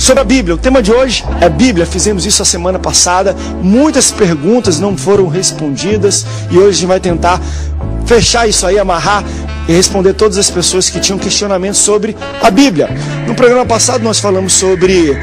sobre a Bíblia. O tema de hoje é Bíblia. Fizemos isso a semana passada. Muitas perguntas não foram respondidas e hoje a gente vai tentar fechar isso aí, amarrar e responder todas as pessoas que tinham questionamentos sobre a Bíblia. No programa passado nós falamos sobre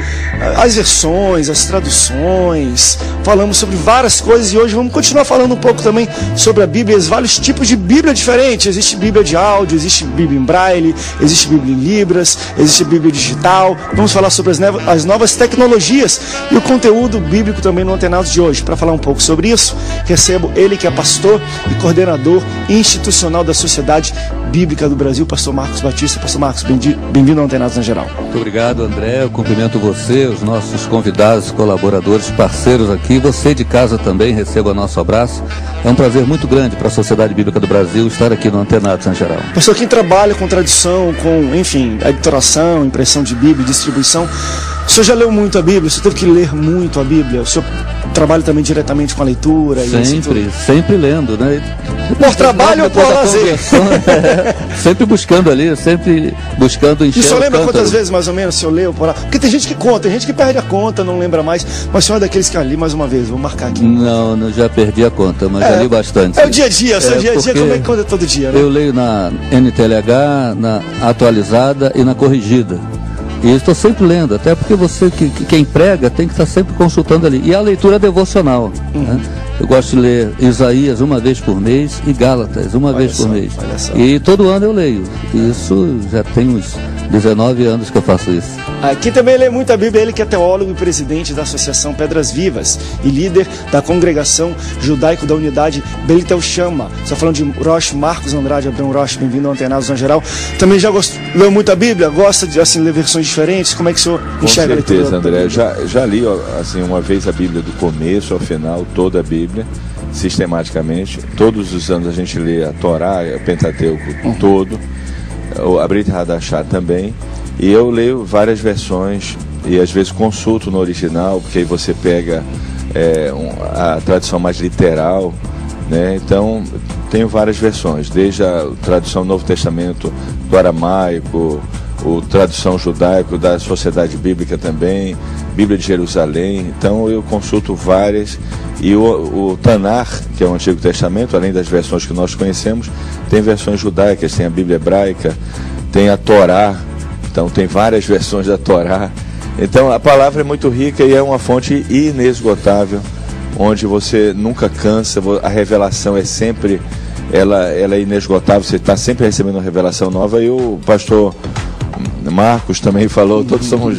as versões, as traduções, falamos sobre várias coisas e hoje vamos continuar falando um pouco também sobre a Bíblia, os vários tipos de Bíblia diferentes. Existe Bíblia de áudio, existe Bíblia em braille, existe Bíblia em libras, existe Bíblia digital. Vamos falar sobre as novas tecnologias e o conteúdo bíblico também no Antenados de hoje. Para falar um pouco sobre isso, recebo ele que é pastor e coordenador institucional da Sociedade Bíblica do Brasil, pastor Marcos Batista. Pastor Marcos, bem-vindo ao Antenados na Geral. Muito obrigado, André. Eu cumprimento você, os nossos convidados, colaboradores, parceiros aqui. Você de casa também, receba nosso abraço. É um prazer muito grande para a Sociedade Bíblica do Brasil estar aqui no Antenados na Geral. Pastor, quem trabalha com tradução, com, enfim, editoração, impressão de Bíblia, distribuição, o senhor já leu muito a Bíblia? O senhor teve que ler muito a Bíblia? O senhor trabalha também diretamente com a leitura? Sempre lendo, né? Por trabalho ou por lazer? Sempre buscando ali, sempre buscando encher. E o senhor lembra quantas vezes mais ou menos o senhor leu por lá? Porque tem gente que conta, tem gente que perde a conta, não lembra mais. Mas o senhor é daqueles que ali mais uma vez, vou marcar aqui. Não, já perdi a conta, mas já li bastante. É o dia a dia, o seu dia a dia, como é que conta todo dia, né? Eu leio na NTLH, na atualizada e na corrigida. E estou sempre lendo, até porque você quem prega tem que estar sempre consultando ali. E a leitura devocional, né? Eu gosto de ler Isaías uma vez por mês e Gálatas uma vez por mês. E todo ano eu leio. Isso já tem uns 19 anos que eu faço isso. Aqui também lê muito a Bíblia, ele que é teólogo e presidente da Associação Pedras Vivas e líder da Congregação Judaico da Unidade Beit Shama. Estou falando de Rosh Marcos Andrade Abrão Rosh, bem-vindo ao Antenados na Geral. Também já leu muito a Bíblia? Gosta de ler versões diferentes? Como é que o senhor enxerga a leitura? Com certeza, André. Já li assim, uma vez a Bíblia do começo ao final, toda a Bíblia, sistematicamente. Todos os anos a gente lê a Torá, o Pentateuco todo, a Brit Hadashah também. E eu leio várias versões e às vezes consulto no original, porque aí você pega a tradução mais literal, né? Então tenho várias versões, desde a tradução do Novo Testamento do aramaico, a tradução judaico da Sociedade Bíblica também, Bíblia de Jerusalém. Então eu consulto várias. E o Tanar, que é o Antigo Testamento, além das versões que nós conhecemos, tem versões judaicas, tem a Bíblia hebraica, tem a Torá. Então tem várias versões da Torá. Então a palavra é muito rica e é uma fonte inesgotável, onde você nunca cansa, a revelação é sempre, ela é inesgotável, você está sempre recebendo uma revelação nova. E o pastor Marcos também falou, todos somos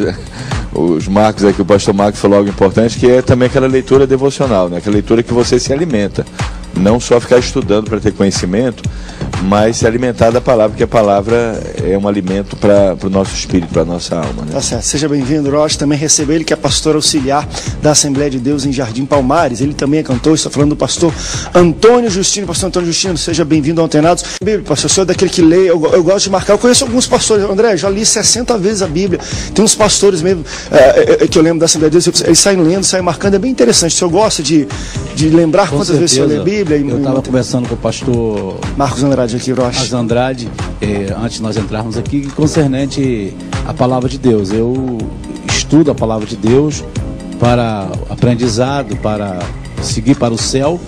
os Marcos aqui, o pastor Marcos falou algo importante, que é também aquela leitura devocional, né? Aquela leitura que você se alimenta, não só ficar estudando para ter conhecimento, mas se alimentar da palavra, porque a palavra é um alimento para o nosso espírito, para a nossa alma, né? Tá certo, seja bem-vindo, Rocha. Também recebo ele que é pastor auxiliar da Assembleia de Deus em Jardim Palmares. Ele também é cantor. Estou falando do pastor Antônio Justino. Pastor Antônio Justino, seja bem-vindo ao Antenados. Bíblia, pastor, o senhor é daquele que lê, eu gosto de marcar. Eu conheço alguns pastores, André, já li 60 vezes a Bíblia. Tem uns pastores mesmo que eu lembro da Assembleia de Deus, eles saem lendo, saem marcando. É bem interessante. O senhor gosta de lembrar Com quantas certeza. vezes o senhor lê a Bíblia? Eu estava conversando com o pastor Marcos Andrade aqui, Rocha. Marcos Andrade, antes de nós entrarmos aqui, concernente a palavra de Deus. Eu estudo a palavra de Deus para aprendizado, para seguir para o céu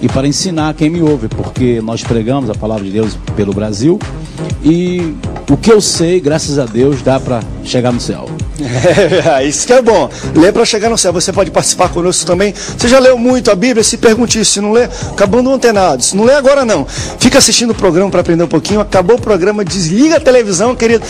e para ensinar quem me ouve, porque nós pregamos a palavra de Deus pelo Brasil e o que eu sei, graças a Deus, dá para chegar no céu. Isso que é bom. Lê para chegar no céu. Você pode participar conosco também. Você já leu muito a Bíblia? Se pergunte isso. Se não lê, acabando o Antenado. Se não lê agora, não. Fica assistindo o programa para aprender um pouquinho. Acabou o programa, desliga a televisão, querido.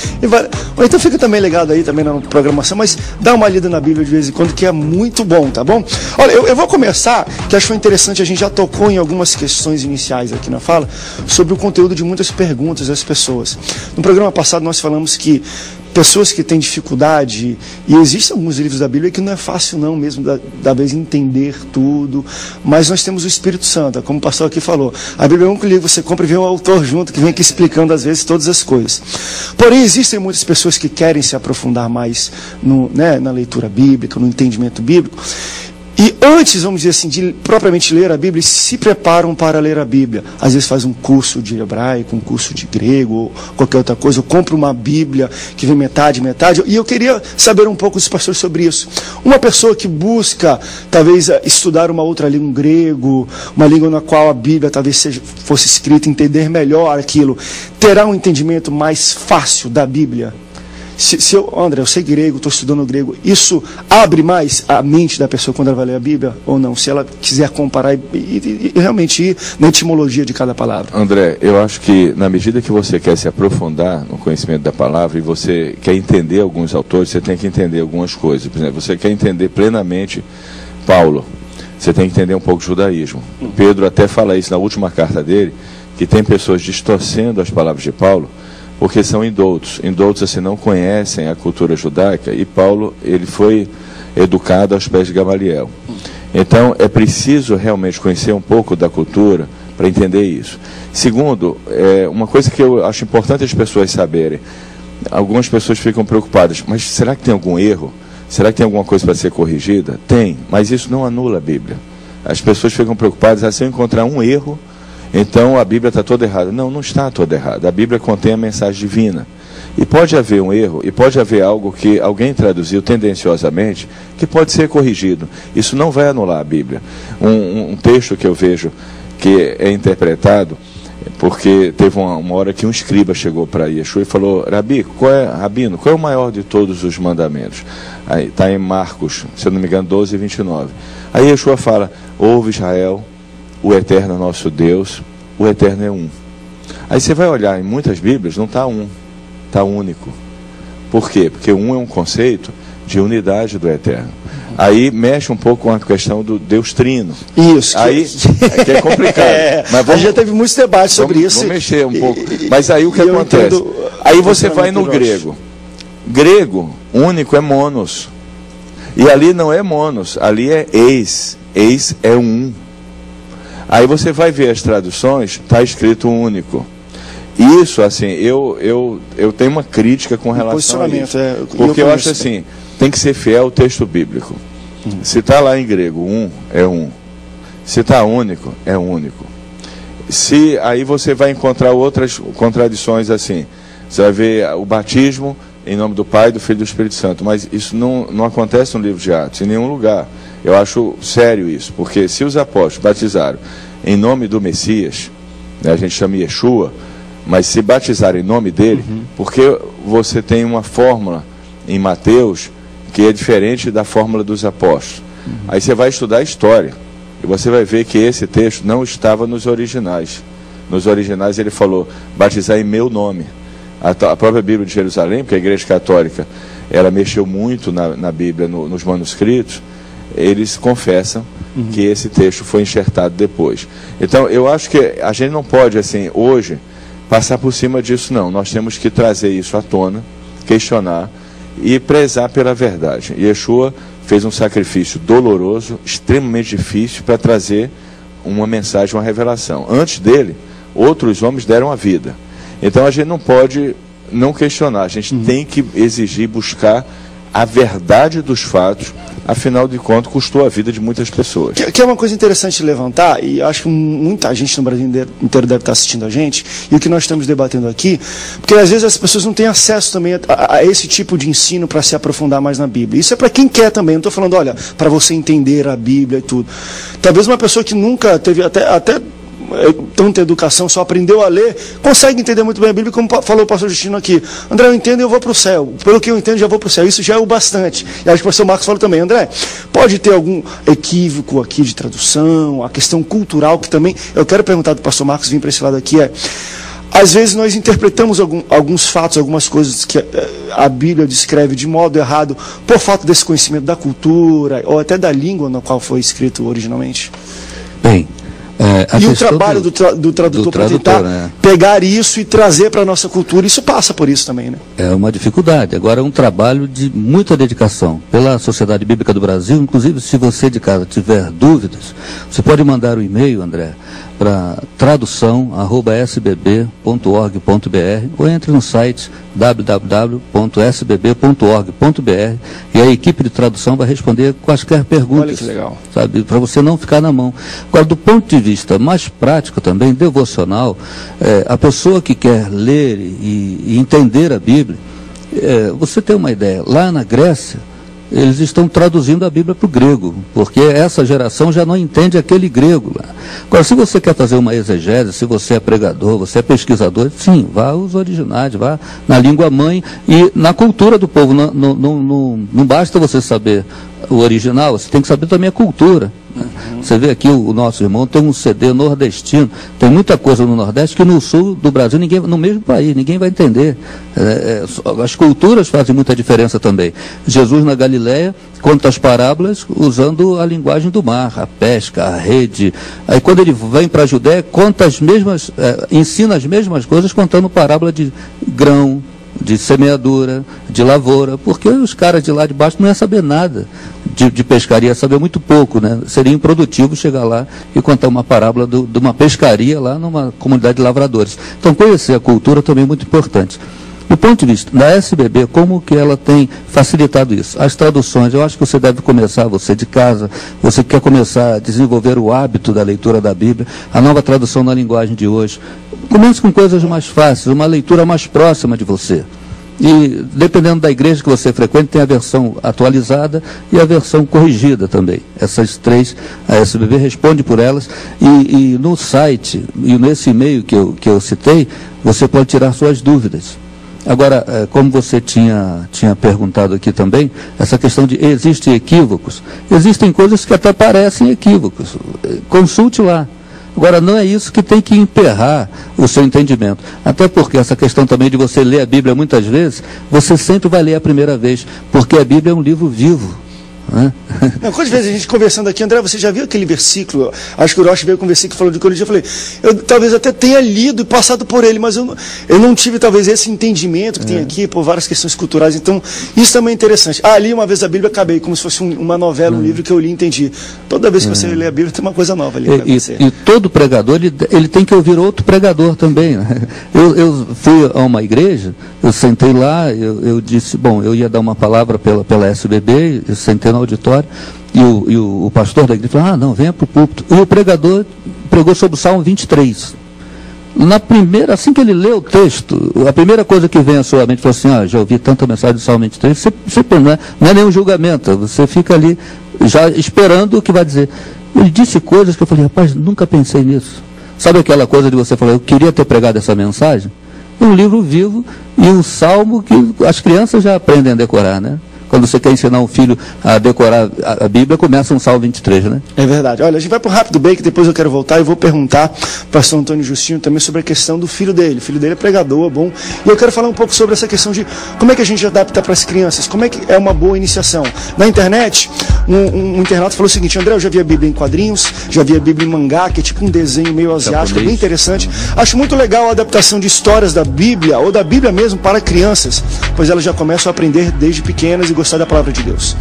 Ou então fica também ligado aí também na programação, mas dá uma lida na Bíblia de vez em quando, que é muito bom, tá bom? Olha, eu vou começar, que acho interessante, a gente já tocou em algumas questões iniciais aqui na fala, sobre o conteúdo de muitas perguntas das pessoas. No programa passado nós falamos que pessoas que têm dificuldade, e existem alguns livros da Bíblia que não é fácil não mesmo, da vez entender tudo, mas nós temos o Espírito Santo, como o pastor aqui falou. A Bíblia é um livro que você compra e vem um autor junto, que vem aqui explicando às vezes todas as coisas. Porém, existem muitas pessoas que querem se aprofundar mais na leitura bíblica, no entendimento bíblico, E antes, vamos dizer assim, de propriamente ler a Bíblia, se preparam para ler a Bíblia. Às vezes faz um curso de hebraico, um curso de grego, ou qualquer outra coisa, ou compra uma Bíblia que vem metade. E eu queria saber um pouco dos pastores sobre isso. Uma pessoa que busca, talvez, estudar uma outra língua, um grego, uma língua na qual a Bíblia talvez fosse escrita, entender melhor aquilo, terá um entendimento mais fácil da Bíblia? André, eu sei grego, estou estudando grego, isso abre mais a mente da pessoa quando ela vai ler a Bíblia ou não? Se ela quiser comparar e realmente ir na etimologia de cada palavra. André, eu acho que na medida que você quer se aprofundar no conhecimento da palavra e você quer entender alguns autores, você tem que entender algumas coisas. Por exemplo, você quer entender plenamente Paulo, você tem que entender um pouco de judaísmo. Pedro até fala isso na última carta dele, que tem pessoas distorcendo as palavras de Paulo, porque são indoutos. Indoutos assim não conhecem a cultura judaica, e Paulo, ele foi educado aos pés de Gamaliel. Então é preciso realmente conhecer um pouco da cultura para entender isso. Segundo, uma coisa que eu acho importante as pessoas saberem, algumas pessoas ficam preocupadas, mas será que tem algum erro? Será que tem alguma coisa para ser corrigida? Tem, mas isso não anula a Bíblia. As pessoas ficam preocupadas, se eu encontrar um erro, então a Bíblia está toda errada. Não, não está toda errada. A Bíblia contém a mensagem divina. E pode haver um erro, e pode haver algo que alguém traduziu tendenciosamente, que pode ser corrigido. Isso não vai anular a Bíblia. Um texto que eu vejo que é interpretado, porque teve uma hora que um escriba chegou para Yeshua e falou: Rabino, qual é o maior de todos os mandamentos? Aí está em Marcos, se eu não me engano, 12:29. Aí Yeshua fala: ouve Israel, o Eterno é nosso Deus, o Eterno é um. Aí você vai olhar em muitas Bíblias, não está um, está único. Por quê? Porque um é um conceito de unidade do Eterno. Aí mexe um pouco com a questão do Deus Trino. Isso. Aí que é complicado. Mas a gente já teve muitos debates sobre isso. Vamos mexer um pouco. Mas aí o que acontece? Aí você vai no grego. Grego, único é monos. E ali não é monos, ali é eis. Eis é um. Aí você vai ver as traduções, está escrito único. Isso, assim, eu tenho uma crítica com relação a isso. Porque eu acho assim, tem que ser fiel ao texto bíblico. Se está lá em grego, um, é um. Se está único, é único. Aí você vai encontrar outras contradições assim. Você vai ver o batismo em nome do Pai, do Filho e do Espírito Santo. Mas isso não acontece no livro de Atos, em nenhum lugar. Eu acho sério isso, porque se os apóstolos batizaram em nome do Messias, né, a gente chama Yeshua, mas se batizarem em nome dele, porque você tem uma fórmula em Mateus que é diferente da fórmula dos apóstolos. Aí você vai estudar a história e você vai ver que esse texto não estava nos originais. Nos originais ele falou: batizar em meu nome. A própria Bíblia de Jerusalém, porque a Igreja Católica ela mexeu muito na Bíblia, nos manuscritos, eles confessam que esse texto foi enxertado depois. Então eu acho que a gente não pode, assim, hoje, passar por cima disso, não. Nós temos que trazer isso à tona, questionar e prezar pela verdade. Yeshua fez um sacrifício doloroso, extremamente difícil, para trazer uma mensagem, uma revelação. Antes dele, outros homens deram a vida. Então a gente não pode não questionar, a gente tem que exigir, buscar a verdade dos fatos. Afinal de contas, custou a vida de muitas pessoas. Que é uma coisa interessante de levantar, e acho que muita gente no Brasil inteiro deve estar assistindo a gente, e o que nós estamos debatendo aqui, porque às vezes as pessoas não têm acesso também a esse tipo de ensino para se aprofundar mais na Bíblia. Isso é para quem quer também, não estou falando, olha, para você entender a Bíblia e tudo. Talvez uma pessoa que nunca teve até tanta educação, só aprendeu a ler, consegue entender muito bem a Bíblia, como falou o pastor Justino aqui. André, eu entendo e eu vou para o céu. Pelo que eu entendo, já vou para o céu. Isso já é o bastante. E acho que o pastor Marcos falou também. André, pode ter algum equívoco aqui de tradução, a questão cultural, que também, eu quero perguntar do pastor Marcos, vim para esse lado aqui, às vezes nós interpretamos alguns fatos, algumas coisas que a Bíblia descreve de modo errado, por falta desse conhecimento da cultura, ou até da língua na qual foi escrito originalmente. Bem, e o trabalho do tradutor para tentar pegar isso e trazer para a nossa cultura, isso passa por isso também, né? É uma dificuldade. Agora é um trabalho de muita dedicação pela Sociedade Bíblica do Brasil. Inclusive, se você de casa tiver dúvidas, você pode mandar um e-mail, André, para tradução@sbb.org.br ou entre no site www.sbb.org.br e a equipe de tradução vai responder quaisquer perguntas. Olha que legal. Sabe, para você não ficar na mão. Agora, do ponto de vista mais prático também, devocional, a pessoa que quer ler e entender a Bíblia, você tem uma ideia, lá na Grécia, eles estão traduzindo a Bíblia para o grego, porque essa geração já não entende aquele grego lá. Agora, se você quer fazer uma exegese, se você é pregador, você é pesquisador, sim, vá aos originais, vá na língua mãe e na cultura do povo. Não basta você saber o original, você tem que saber também a cultura. Você vê aqui o nosso irmão tem um CD nordestino, tem muita coisa no Nordeste que no sul do Brasil, no mesmo país, ninguém vai entender. As culturas fazem muita diferença também. Jesus na Galileia conta as parábolas usando a linguagem do mar, a pesca, a rede. Aí quando ele vem para a Judéia, conta as mesmas, ensina as mesmas coisas contando parábola de grão, de semeadura, de lavoura, porque os caras de lá de baixo não iam saber nada de pescaria, saber muito pouco, né? Seria improdutivo chegar lá e contar uma parábola de uma pescaria lá numa comunidade de lavradores. Então, conhecer a cultura também é muito importante. Do ponto de vista da SBB, como que ela tem facilitado isso? As traduções, eu acho que você deve começar, você de casa, você quer começar a desenvolver o hábito da leitura da Bíblia, a nova tradução na linguagem de hoje. Comece com coisas mais fáceis, uma leitura mais próxima de você. E, dependendo da igreja que você frequenta, tem a versão atualizada e a versão corrigida também. Essas três, a SBB responde por elas. E no site, e nesse e-mail que eu citei, você pode tirar suas dúvidas. Agora, como você tinha perguntado aqui também, essa questão de existem equívocos. Existem coisas que até parecem equívocos. Consulte lá. Agora, não é isso que tem que emperrar o seu entendimento. Até porque essa questão também de você ler a Bíblia muitas vezes, você sempre vai ler a primeira vez, porque a Bíblia é um livro vivo. Não, quantas vezes a gente conversando aqui, André, você já viu aquele versículo? Acho que o Rocha veio com um versículo que falou de Coríntios. Eu falei, eu talvez até tenha lido e passado por ele, mas eu não tive talvez esse entendimento que tem aqui por várias questões culturais. Então, isso também é interessante. Ali uma vez a Bíblia, acabei como se fosse uma novela, um livro que eu li e entendi. Toda vez que você lê a Bíblia, tem uma coisa nova ali. E todo pregador, ele tem que ouvir outro pregador também. Né? Eu fui a uma igreja, eu sentei lá, eu disse, bom, eu ia dar uma palavra pela SBB, eu sentei no auditório, e o pastor da igreja falou, não, venha para o púlpito. E o pregador pregou sobre o Salmo 23. Na primeira, assim que ele lê o texto, a primeira coisa que vem à sua mente, falou assim, já ouvi tanta mensagem do Salmo 23, você não é nenhum julgamento, você fica ali já esperando o que vai dizer. Ele disse coisas que eu falei, rapaz, nunca pensei nisso. Sabe aquela coisa de você falar, eu queria ter pregado essa mensagem? Um livro vivo e um salmo que as crianças já aprendem a decorar, né? Quando você quer ensinar um filho a decorar a Bíblia, começa um Salmo 23, né? É verdade. Olha, a gente vai para um rápido break, depois eu quero voltar e vou perguntar para o pastor Antônio Justinho também sobre a questão do filho dele. O filho dele é pregador, bom. E eu quero falar um pouco sobre essa questão de como é que a gente adapta para as crianças, como é que é uma boa iniciação. Na internet, um internauta falou o seguinte, André, eu já vi a Bíblia em quadrinhos, já vi a Bíblia em mangá, que é tipo um desenho meio asiático, bem interessante. Acho muito legal a adaptação de histórias da Bíblia, ou da Bíblia mesmo, para crianças, pois elas já começam a aprender desde pequenas e gostar da palavra de Deus.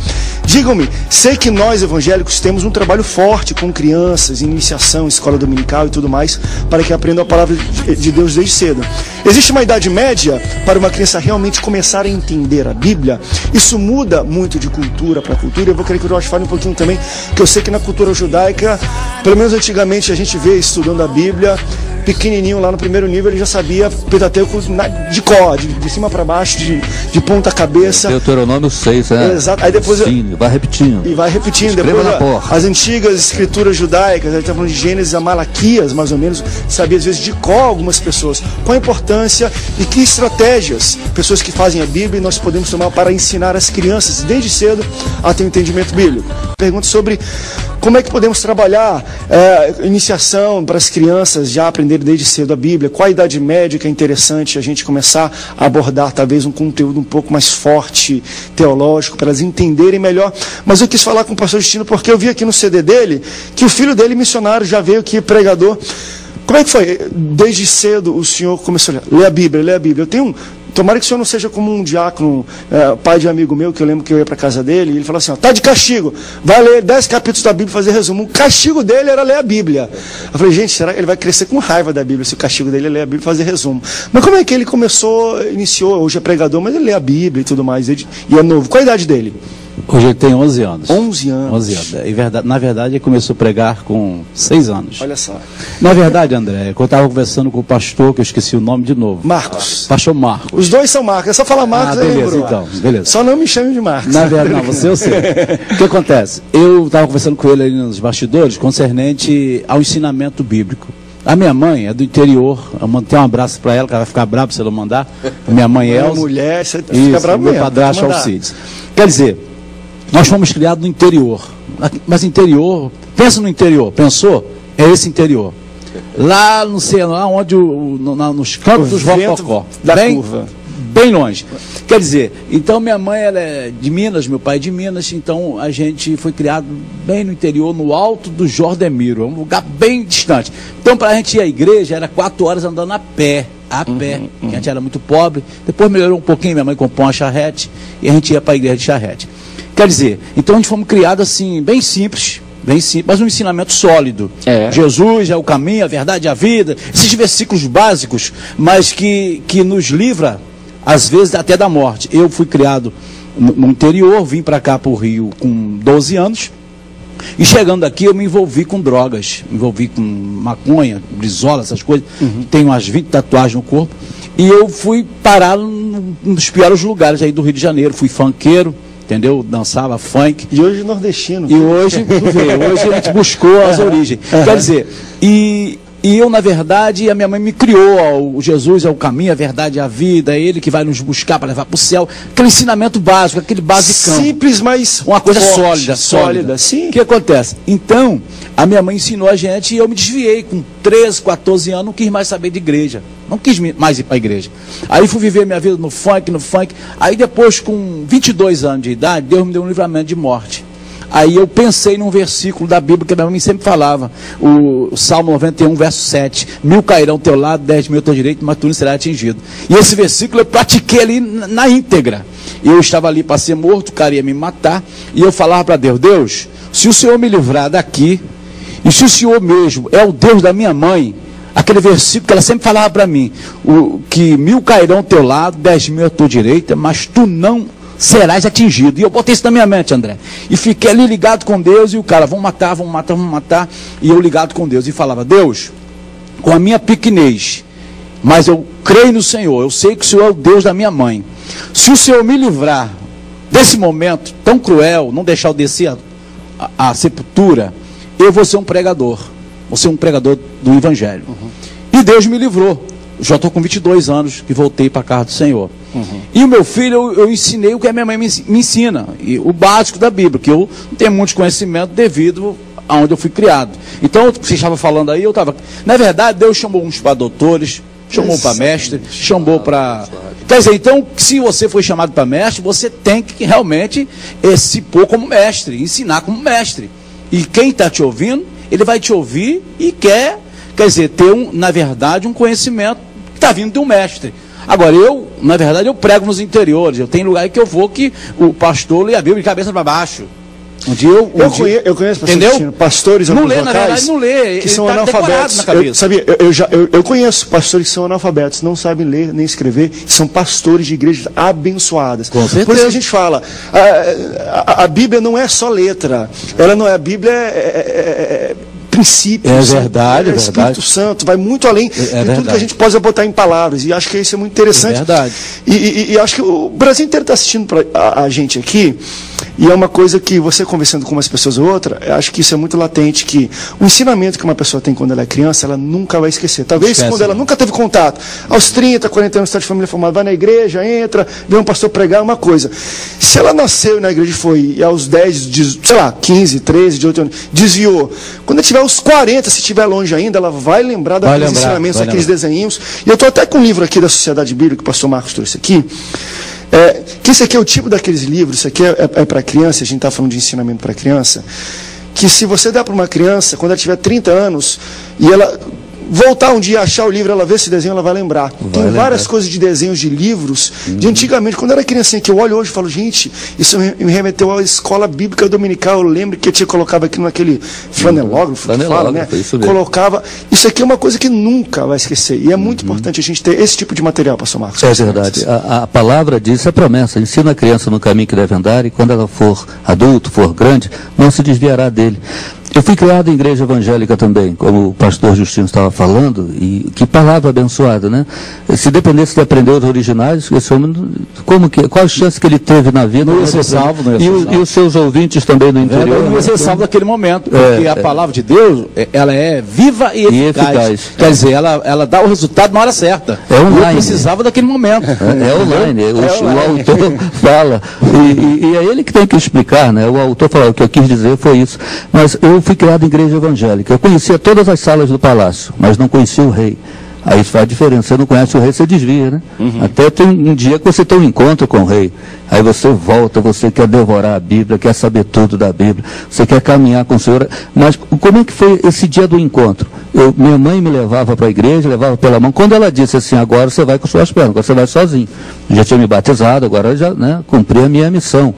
Digam-me, sei que nós evangélicos temos um trabalho forte com crianças, iniciação, escola dominical e tudo mais, para que aprendam a palavra de Deus desde cedo. Existe uma idade média para uma criança realmente começar a entender a Bíblia? Isso muda muito de cultura para cultura. Eu vou querer que o Rocha fale um pouquinho também, que eu sei que na cultura judaica, pelo menos antigamente a gente vê estudando a Bíblia, pequenininho lá no primeiro nível, ele já sabia Pentateuco de cor, de cima para baixo, de ponta cabeça. Deuteronômio 6, né? Exato. Aí depois sim, vai repetindo. E vai repetindo. Depois as antigas escrituras judaicas, a gente está falando de Gênesis a Malaquias, mais ou menos, sabia às vezes de cor algumas pessoas. Qual a importância e que estratégias pessoas que fazem a Bíblia nós podemos tomar para ensinar as crianças desde cedo a ter um entendimento bíblico? Pergunta sobre como é que podemos trabalhar iniciação para as crianças já aprenderem desde cedo a Bíblia, qual a idade média que é interessante a gente começar a abordar talvez um conteúdo um pouco mais forte, teológico, para elas entenderem melhor. Mas eu quis falar com o pastor Justino porque eu vi aqui no CD dele que o filho dele, missionário, já veio aqui pregador. Como é que foi? Desde cedo o senhor começou a ler a Bíblia, ler a Bíblia. Eu tenho tomara que o senhor não seja como um diácono, pai de amigo meu, que eu lembro que eu ia para casa dele, e ele falou assim, ó, tá de castigo, vai ler 10 capítulos da Bíblia e fazer resumo. O castigo dele era ler a Bíblia. Eu falei, gente, será que ele vai crescer com raiva da Bíblia se o castigo dele é ler a Bíblia e fazer resumo? Mas como é que ele iniciou, hoje é pregador, mas ele lê a Bíblia e tudo mais, e é novo. Qual a idade dele? Hoje ele tem 11 anos. 11 anos. 11 anos. E na verdade, ele começou a pregar com 6 anos. Olha só. Na verdade, André, eu estava conversando com o pastor, que eu esqueci o nome de novo. Marcos. Pastor Marcos. Os dois são Marcos. É só falar Marcos aí, beleza, lembrou. então. Beleza. Só não me chame de Marcos. Na verdade, não, você eu sei. O que acontece? Eu estava conversando com ele ali nos bastidores, concernente ao ensinamento bíblico. A minha mãe é do interior, eu mandei um abraço para ela, que ela vai ficar brava se eu não mandar. A minha mãe é Elza. Mulher, você fica Isso, bravo meu mesmo. padrasto Alcides. Quer dizer, nós fomos criados no interior. Mas interior, pensa no interior, pensou? É esse interior. Lá, não sei, lá onde, nos campos dos Rococó. Da curva. Bem longe. Quer dizer, então minha mãe ela é de Minas, meu pai é de Minas, então a gente foi criado bem no interior, no alto do Jordemiro, é um lugar bem distante. Então para a gente ir à igreja era 4 horas andando a pé, porque a gente era muito pobre. Depois melhorou um pouquinho, minha mãe comprou uma charrete e a gente ia para a igreja de charrete. Quer dizer, então a gente fomos criados assim, bem simples, mas um ensinamento sólido. Jesus é o caminho, a verdade e a vida, esses versículos básicos, mas que nos livra às vezes até da morte. Eu fui criado no interior, vim para cá para o Rio com 12 anos, e chegando aqui eu me envolvi com drogas, me envolvi com maconha, brisola, essas coisas, tenho umas 20 tatuagens no corpo, e eu fui parar nos piores lugares aí do Rio de Janeiro, fui funkeiro, entendeu? Dançava funk. E hoje nordestino. E hoje, hoje a gente buscou as origens. Quer dizer, E eu, na verdade, a minha mãe me criou, o Jesus é o caminho, a verdade e a vida, é Ele que vai nos buscar para levar para o céu. Aquele ensinamento básico, aquele basicão. Simples, mas uma coisa forte, sólida. Sim. O que acontece? Então, a minha mãe ensinou a gente e eu me desviei. Com 13, 14 anos, não quis mais saber de igreja. Não quis mais ir para a igreja. Aí fui viver minha vida no funk. Aí depois, com 22 anos de idade, Deus me deu um livramento de morte. Aí eu pensei num versículo da Bíblia que a minha mãe sempre falava, o Salmo 91, verso 7, 1000 cairão ao teu lado, 10.000 ao teu direito, mas tu não serás atingido. E esse versículo eu pratiquei ali na íntegra. Eu estava ali para ser morto, o cara ia me matar, e eu falava para Deus, Deus, se o Senhor me livrar daqui, e se o Senhor mesmo é o Deus da minha mãe, aquele versículo que ela sempre falava para mim, que 1000 cairão ao teu lado, 10.000 à tua direita, mas tu não serás atingido. E eu botei isso na minha mente, André. E fiquei ali ligado com Deus, e o cara, vamos matar. E eu ligado com Deus, e falava, Deus, com a minha pequenez, mas eu creio no Senhor, eu sei que o Senhor é o Deus da minha mãe. Se o Senhor me livrar desse momento tão cruel, não deixar eu descer a sepultura, eu vou ser um pregador. Vou ser um pregador do Evangelho. E Deus me livrou. Já estou com 22 anos que voltei para a casa do Senhor. E o meu filho, eu ensinei o que a minha mãe me ensina, e o básico da Bíblia, que eu não tenho muito conhecimento devido a onde eu fui criado. Então, você estava falando aí, eu estava... Na verdade, Deus chamou uns para doutores, chamou para mestre, chamou para... Quer dizer, então, se você foi chamado para mestre, você tem que realmente se pôr como mestre, ensinar como mestre. E quem está te ouvindo, ele vai te ouvir e quer dizer, ter, na verdade, um conhecimento que está vindo de um mestre. Agora, na verdade, eu prego nos interiores. Eu tenho lugar que eu vou que o pastor lê a Bíblia de cabeça para baixo. Eu conheço pastores não lê, na verdade, não lê. Que são analfabetos. Eu conheço pastores que são analfabetos, não sabem ler nem escrever, são pastores de igrejas abençoadas. Com certeza. Por isso a gente fala, a Bíblia não é só letra. Ela não é, a Bíblia princípios, é verdade, o Espírito Santo vai muito além de tudo que a gente possa botar em palavras, e acho que isso é muito interessante. É verdade. E acho que o Brasil inteiro está assistindo a gente aqui, e é uma coisa que você conversando com umas pessoas ou outra, acho que isso é muito latente, que o ensinamento que uma pessoa tem quando ela é criança, ela nunca vai esquecer. Talvez quando ela nunca teve contato, aos 30, 40 anos, está de família formada, vai na igreja, entra, vê um pastor pregar, uma coisa. Se ela nasceu na igreja e aos 10, sei lá, 15, 13, 18 anos, desviou, quando ela tiver aos 40, se estiver longe ainda, ela vai lembrar daqueles ensinamentos, daqueles desenhinhos. E eu estou até com um livro aqui da Sociedade Bíblica, que o pastor Marcos trouxe aqui, que esse aqui é o tipo daqueles livros, isso aqui é para criança, a gente está falando de ensinamento para criança, que se você der para uma criança, quando ela tiver 30 anos, e ela voltar um dia, achar o livro, ela ver esse desenho, ela vai lembrar. Tem várias coisas de desenhos de livros, de antigamente, quando eu era criancinha, que eu olho hoje e falo, gente, isso me remeteu à escola bíblica dominical. Eu lembro que eu tinha colocado aqui naquele flanelógrafo, que fala, né? Colocava. Isso aqui é uma coisa que nunca vai esquecer. E é muito importante a gente ter esse tipo de material, pastor Marcos. É verdade. A palavra diz, é promessa, ensina a criança no caminho que deve andar, e quando ela for adulto, for grande, não se desviará dele. Eu fui criado em igreja evangélica também, como o pastor Justino estava falando, e que palavra abençoada, né? Se dependesse de aprender os originais, esse homem, qual a chance que ele teve na vida? Não ia ser salvo, não ia ser salvo. E os seus ouvintes também no interior? Não ia ser salvo naquele momento, porque a palavra de Deus, ela é viva e eficaz. Quer dizer, ela dá o resultado na hora certa. É online. Eu precisava daquele momento. É online. O autor fala. E é ele que tem que explicar, né? O autor fala, o que eu quis dizer foi isso. Mas eu fui criado em igreja evangélica. Eu conhecia todas as salas do palácio, mas não conhecia o rei. Aí isso faz diferença. Você não conhece o rei, você desvia, né? Até tem um dia que você tem um encontro com o rei. Aí você volta, você quer devorar a Bíblia, quer saber tudo da Bíblia, você quer caminhar com o Senhor. Mas como é que foi esse dia do encontro? Minha mãe me levava para a igreja, levava pela mão. Quando ela disse assim, agora você vai com suas pernas, agora você vai sozinho. Eu já tinha me batizado, agora eu já, né, cumpri a minha missão.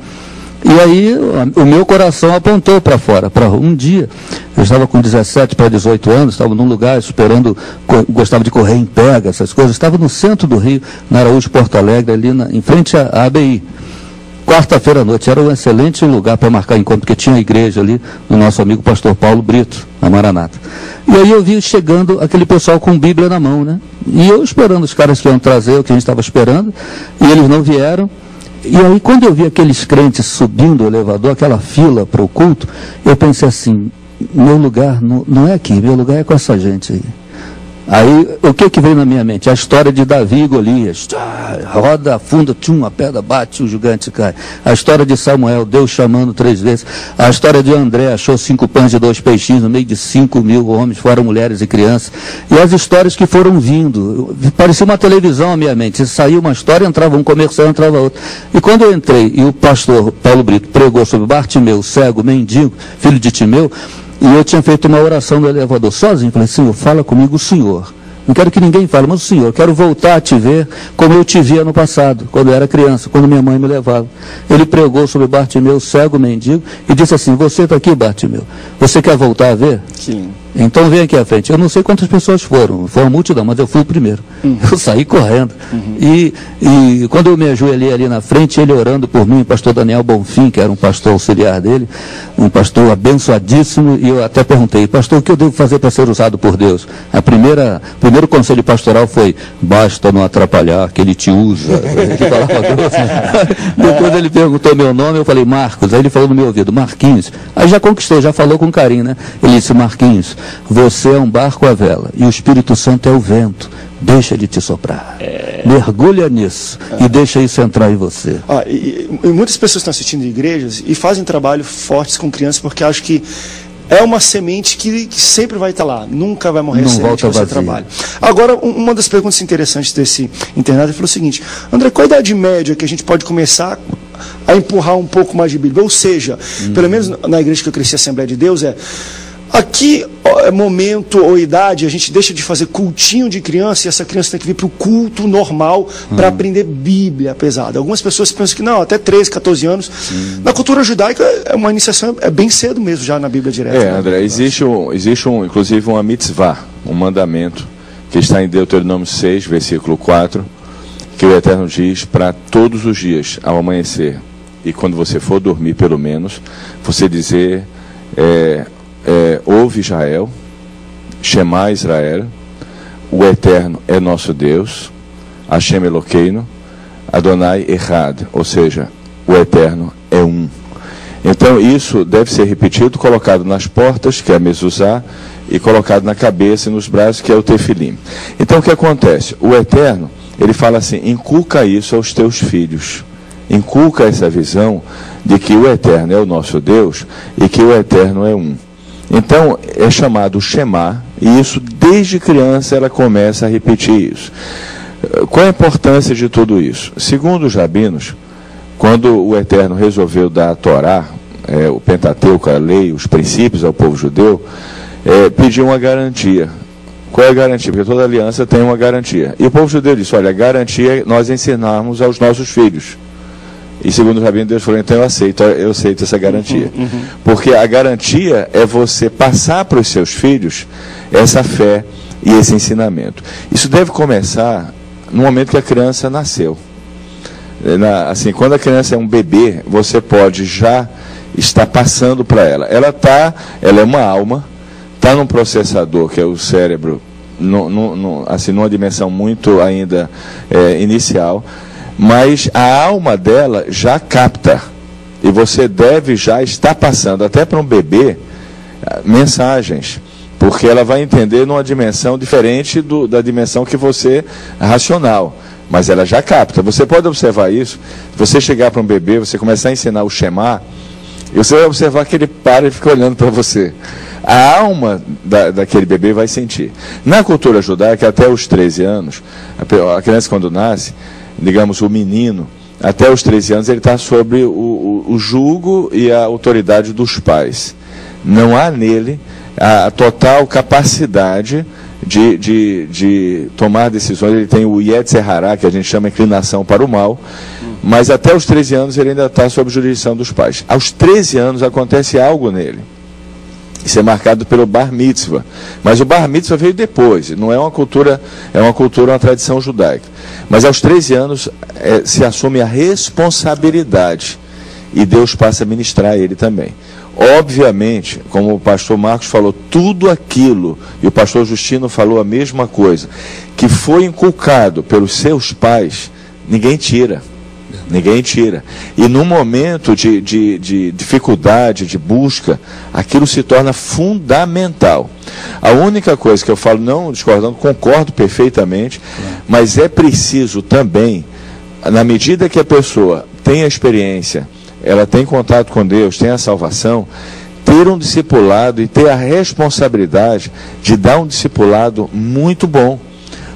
E aí o meu coração apontou para fora. Um dia, eu estava com 17 para 18 anos, estava num lugar esperando, gostava de correr em pega, essas coisas. Estava no centro do Rio, na Araújo Porto Alegre, ali em frente à ABI. Quarta-feira à noite, era um excelente lugar para marcar encontro, porque tinha a igreja ali do nosso amigo pastor Paulo Brito, na Maranata. E aí eu vi chegando aquele pessoal com Bíblia na mão, né? E eu esperando os caras que iam trazer o que a gente estava esperando, e eles não vieram. E aí, quando eu vi aqueles crentes subindo o elevador, aquela fila para o culto, eu pensei assim, meu lugar não é aqui, meu lugar é com essa gente aí. Aí, o que veio na minha mente? A história de Davi e Golias. Roda, afunda, uma pedra bate, o gigante cai. A história de Samuel, Deus chamando 3 vezes. A história de André, achou 5 pães e 2 peixinhos no meio de 5.000 homens, fora mulheres e crianças. E as histórias que foram vindo. Parecia uma televisão à minha mente. Se saía uma história, entrava um comercial, entrava outro. E quando eu entrei, e o pastor Paulo Brito pregou sobre Bartimeu, cego, mendigo, filho de Timeu, e eu tinha feito uma oração no elevador sozinho. Falei, Senhor, fala comigo o Senhor. Não quero que ninguém fale, mas o Senhor, eu quero voltar a te ver como eu te via no passado, quando eu era criança, quando minha mãe me levava. Ele pregou sobre Bartimeu, cego, mendigo, e disse assim, você está aqui, Bartimeu, você quer voltar a ver? Sim. Então vem aqui à frente. Eu não sei quantas pessoas foram, foi uma multidão, mas eu fui o primeiro. Eu saí correndo. E quando eu me ajoelhei ali na frente, ele orando por mim, o pastor Daniel Bonfim, que era um pastor auxiliar dele, um pastor abençoadíssimo, e eu até perguntei, pastor, o que eu devo fazer para ser usado por Deus? O primeiro conselho pastoral foi, basta não atrapalhar, que ele te usa. Ele falava grosso. Depois ele perguntou meu nome, eu falei, Marcos. Aí ele falou no meu ouvido, Marquinhos. Aí já conquistou, já falou com carinho, né? Ele disse, Marquinhos, você é um barco à vela e o Espírito Santo é o vento. Deixa de te soprar. Mergulha nisso e deixa isso entrar em você. E muitas pessoas estão assistindo igrejas e fazem trabalho fortes com crianças porque acham que é uma semente que sempre vai estar lá, nunca vai morrer. Não semente volta que você trabalha. Agora, uma das perguntas interessantes desse internato foi o seguinte, André, qual a idade média que a gente pode começar a empurrar um pouco mais de Bíblia? Ou seja, pelo menos na igreja que eu cresci, Assembleia de Deus, a que momento ou idade a gente deixa de fazer cultinho de criança e essa criança tem que vir para o culto normal para aprender Bíblia pesada? Algumas pessoas pensam que não, até 13, 14 anos. Na cultura judaica, uma iniciação é bem cedo mesmo, já na Bíblia direta. Né? André, existe inclusive uma mitzvah, um mandamento, que está em Deuteronômio 6, versículo 4, que o Eterno diz para todos os dias, ao amanhecer, e quando você for dormir pelo menos, você dizer... ouve Israel, Shema Israel, o Eterno é nosso Deus, Hashem Eloqueinu, Adonai Echad, ou seja, o Eterno é um. Então isso deve ser repetido, colocado nas portas, que é a mezuzá, e colocado na cabeça e nos braços, que é o tefilim. Então o que acontece? O Eterno, ele fala assim, inculca isso aos teus filhos. Inculca essa visão de que o Eterno é o nosso Deus e que o Eterno é um. Então, é chamado Shema, e isso, desde criança, ela começa a repetir isso. Qual a importância de tudo isso? Segundo os rabinos, quando o Eterno resolveu dar a Torá, o Pentateuco, a lei, os princípios ao povo judeu, pediu uma garantia. Qual é a garantia? Porque toda aliança tem uma garantia. E o povo judeu disse, olha, a garantia é nós ensinarmos aos nossos filhos. E segundo o Rabino, Deus falou, então eu aceito essa garantia. Porque a garantia é você passar para os seus filhos essa fé e esse ensinamento. Isso deve começar no momento que a criança nasceu. Assim, quando a criança é um bebê, você pode já estar passando para ela. Ela é uma alma, está num processador, que é o cérebro, assim, numa dimensão muito ainda inicial, mas a alma dela já capta. E você deve já estar passando, até para um bebê, mensagens. Porque ela vai entender numa dimensão diferente da dimensão que você racional. Mas ela já capta. Você pode observar isso. Se você chegar para um bebê, você começar a ensinar o Shema, e você vai observar que ele para e fica olhando para você. A alma daquele bebê vai sentir. Na cultura judaica, até os 13 anos, a criança quando nasce, digamos, o menino, até os 13 anos, ele está sob o jugo e a autoridade dos pais. Não há nele a total capacidade de tomar decisões. Ele tem o Yetzer Hará, que a gente chama inclinação para o mal, mas até os 13 anos ele ainda está sob jurisdição dos pais. Aos 13 anos acontece algo nele. Isso é marcado pelo Bar Mitzvah. Mas o Bar Mitzvah veio depois, não é uma cultura, uma tradição judaica. Mas aos 13 anos se assume a responsabilidade e Deus passa a ministrar ele também. Obviamente, como o pastor Marcos falou, tudo aquilo, e o pastor Justino falou a mesma coisa, que foi inculcado pelos seus pais, ninguém tira. Ninguém tira. E no momento de dificuldade, de busca, aquilo se torna fundamental. A única coisa que eu falo, não discordando, concordo perfeitamente, mas é preciso também, na medida que a pessoa tem a experiência, ela tem contato com Deus, tem a salvação, ter um discipulado e ter a responsabilidade de dar um discipulado muito bom.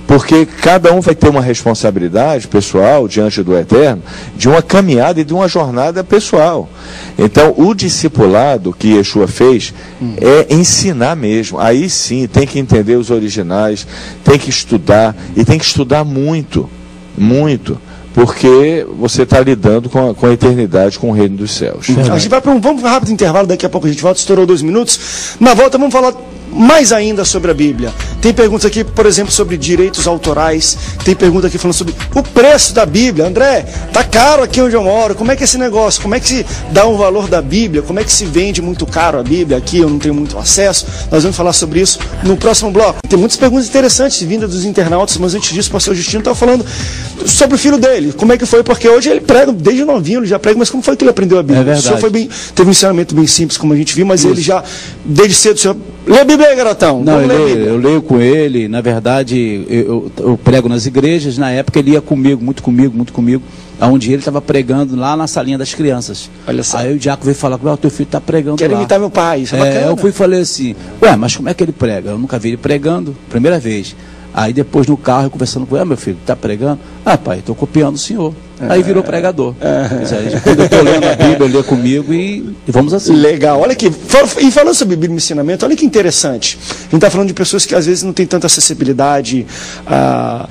Porque cada um vai ter uma responsabilidade pessoal diante do Eterno, de uma caminhada e de uma jornada pessoal. Então, o discipulado que Yeshua fez é ensinar mesmo. Aí sim, tem que entender os originais, tem que estudar, e tem que estudar muito, muito. Porque você está lidando com a eternidade, com o reino dos céus. A gente vai para vamos para um rápido intervalo, daqui a pouco a gente volta, estourou 2 minutos. Na volta vamos falar mais ainda sobre a Bíblia. Tem perguntas aqui, por exemplo, sobre direitos autorais. Tem pergunta aqui falando sobre o preço da Bíblia. André, tá caro aqui onde eu moro. Como é que é esse negócio? Como é que se dá um valor da Bíblia? Como é que se vende muito caro a Bíblia? Aqui eu não tenho muito acesso. Nós vamos falar sobre isso no próximo bloco. Tem muitas perguntas interessantes vindas dos internautas, mas antes disso o pastor Justino estava falando sobre o filho dele. Como é que foi? Porque hoje ele prega, desde novinho ele já prega, mas como foi que ele aprendeu a Bíblia? É verdade. O senhor teve um ensinamento bem simples, como a gente viu, mas ele já, desde cedo, o senhor... Lê a Bíblia aí, garotão. Não, eu leio com ele. Na verdade, eu prego nas igrejas. Na época ele ia comigo, muito comigo. Onde ele estava pregando lá na salinha das crianças. Olha só. Aí o diácono veio falar comigo, teu filho está pregando Quero lá. imitar meu pai, isso é bacana. Eu fui e falei assim, mas como é que ele prega? Eu nunca vi ele pregando, primeira vez. Aí depois no carro, eu conversando com ele, meu filho, está pregando? Pai, estou copiando o senhor. Aí virou pregador. Quando eu estou lendo a Bíblia, ele lê comigo e vamos assim. Legal, olha aqui. E falando sobre Bíblia e ensinamento, olha que interessante. A gente está falando de pessoas que às vezes não têm tanta acessibilidade a